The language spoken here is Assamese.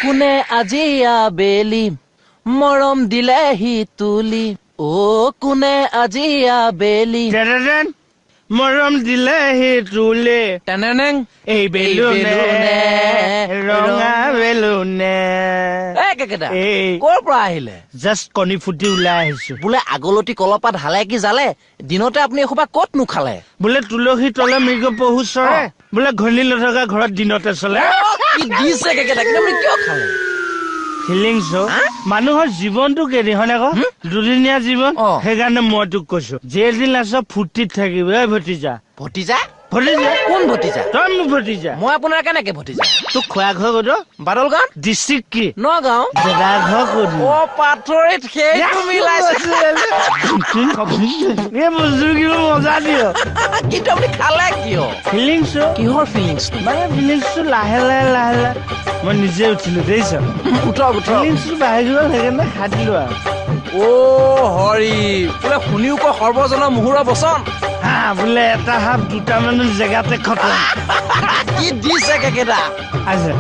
কোনে আজি আবেলি মৰম দিলেহি তুলি কোনে আজি আবেলি মৰম দিলেহি তুলি টেনেনেং এই বেলুনে ৰঙা বেলুনে কেকেটা এই ক'ৰ পৰা আহিলে জাষ্ট কণী ফুটি ওলাই আহিছো বোলে আগলতি কলপাত হালে কি জালে দিনতে আপুনি এসোপা ক'ত নুখালে বোলে তুলসী তলে মৃগ পহু চৰে বোলে ঘনী নথকা ঘৰত দিনতে চলে কি দিছে কেকেটা কিন্তু আপুনি কিয় খালে ফিলিংছ মানুহৰ জীৱনটো কেদি হয় আকৌ দুদিনীয়া জীৱন সেইকাৰণে মই তোক কৈছো যেদিন আছ ফূৰ্তিত থাকিব ভতিজা ভতিজা ভতিজা কোন ভতিজা তই মোৰ ভতিজা মই আপোনাৰ কেনেকে ভতিজা তোক খোৱা ঘৰ ক'ত বাদলগাঁও ডিষ্ট্ৰিক্ট কি নগাঁও জেগা ঘৰ ক'ত পাথৰিত সেইটো মিলাইছে এই বস্তু কিবা মজা দিয় কিন্তু আপুনি খালে কিয় ফিলিংছ কিহৰ ফিলিংছ মানে ফিলিংছটো লাহে লাহে মই নিজে উঠিলো দেখিছ উঠক ফিলিংছটো বাঢ়ি গ'ল সেইকাৰণে খাই দিলো আৰু হৰি বোলে শুনিও ক সৰ্বজনৰ মুহুৰৰ বচন বোলে এটা হাত দুটা মানুহ জেগাতে খতম কি দিছে কেকেটা আচ্ছা